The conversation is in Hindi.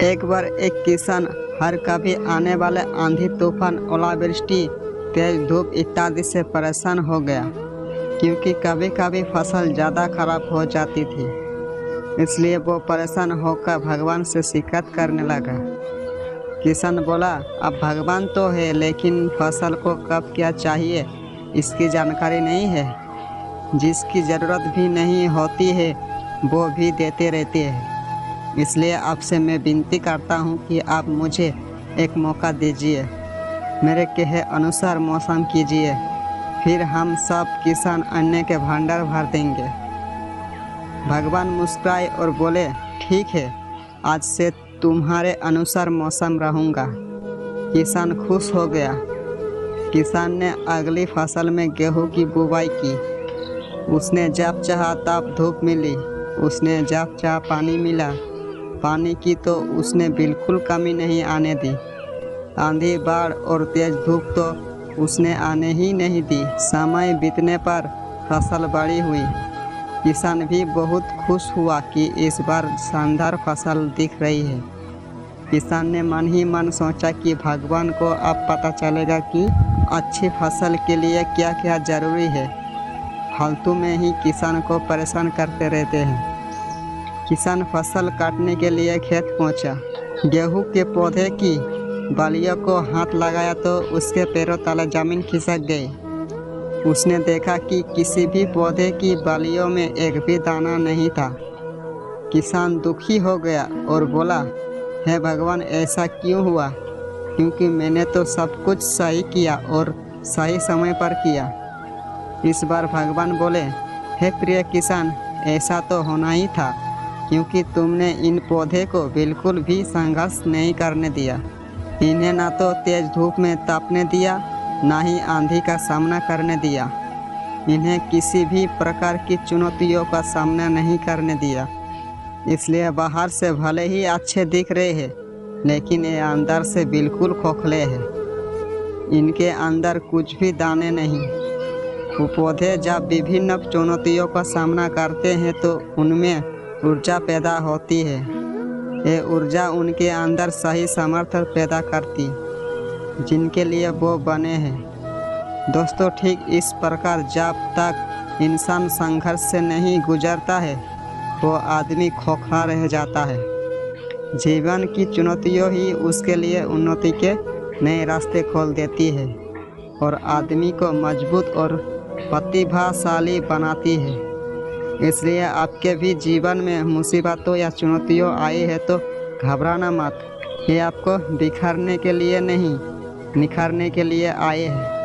एक बार एक किसान हर कभी आने वाले आंधी तूफान, ओलावृष्टि, तेज धूप इत्यादि से परेशान हो गया, क्योंकि कभी कभी फसल ज़्यादा खराब हो जाती थी। इसलिए वो परेशान होकर भगवान से शिकायत करने लगा। किसान बोला, अब भगवान तो है, लेकिन फसल को कब क्या चाहिए इसकी जानकारी नहीं है। जिसकी ज़रूरत भी नहीं होती है वो भी देते रहते हैं। इसलिए आपसे मैं विनती करता हूँ कि आप मुझे एक मौका दीजिए, मेरे कहे अनुसार मौसम कीजिए, फिर हम सब किसान अन्न के भंडार भर देंगे। भगवान मुस्कुराए और बोले, ठीक है, आज से तुम्हारे अनुसार मौसम रहूँगा। किसान खुश हो गया। किसान ने अगली फसल में गेहूं की बुवाई की। उसने जब चाहा तब धूप मिली, उसने जब चाहा पानी मिला। पानी की तो उसने बिल्कुल कमी नहीं आने दी। आंधी, बाढ़ और तेज धूप तो उसने आने ही नहीं दी। समय बीतने पर फसल बड़ी हुई। किसान भी बहुत खुश हुआ कि इस बार शानदार फसल दिख रही है। किसान ने मन ही मन सोचा कि भगवान को अब पता चलेगा कि अच्छी फसल के लिए क्या क्या ज़रूरी है। फालतू में ही किसान को परेशान करते रहते हैं। किसान फसल काटने के लिए खेत पहुंचा। गेहूं के पौधे की बालियों को हाथ लगाया तो उसके पैरों तले जमीन खिसक गई। उसने देखा कि किसी भी पौधे की बालियों में एक भी दाना नहीं था। किसान दुखी हो गया और बोला, हे भगवान, ऐसा क्यों हुआ? क्योंकि मैंने तो सब कुछ सही किया और सही समय पर किया। इस बार भगवान बोले, हे प्रिय किसान, ऐसा तो होना ही था, क्योंकि तुमने इन पौधे को बिल्कुल भी संघर्ष नहीं करने दिया। इन्हें ना तो तेज धूप में तापने दिया, ना ही आंधी का सामना करने दिया। इन्हें किसी भी प्रकार की चुनौतियों का सामना नहीं करने दिया। इसलिए बाहर से भले ही अच्छे दिख रहे हैं, लेकिन ये अंदर से बिल्कुल खोखले हैं। इनके अंदर कुछ भी दाने नहीं। वो पौधे जब विभिन्न चुनौतियों का सामना करते हैं तो उनमें ऊर्जा पैदा होती है। ये ऊर्जा उनके अंदर सही सामर्थ्य पैदा करती, जिनके लिए वो बने हैं। दोस्तों, ठीक इस प्रकार जब तक इंसान संघर्ष से नहीं गुजरता है, वो आदमी खोखला रह जाता है। जीवन की चुनौतियों ही उसके लिए उन्नति के नए रास्ते खोल देती है और आदमी को मजबूत और प्रतिभाशाली बनाती है। इसलिए आपके भी जीवन में मुसीबतों या चुनौतियों आई है तो घबराना मत। ये आपको बिखरने के लिए नहीं, निखारने के लिए आए हैं।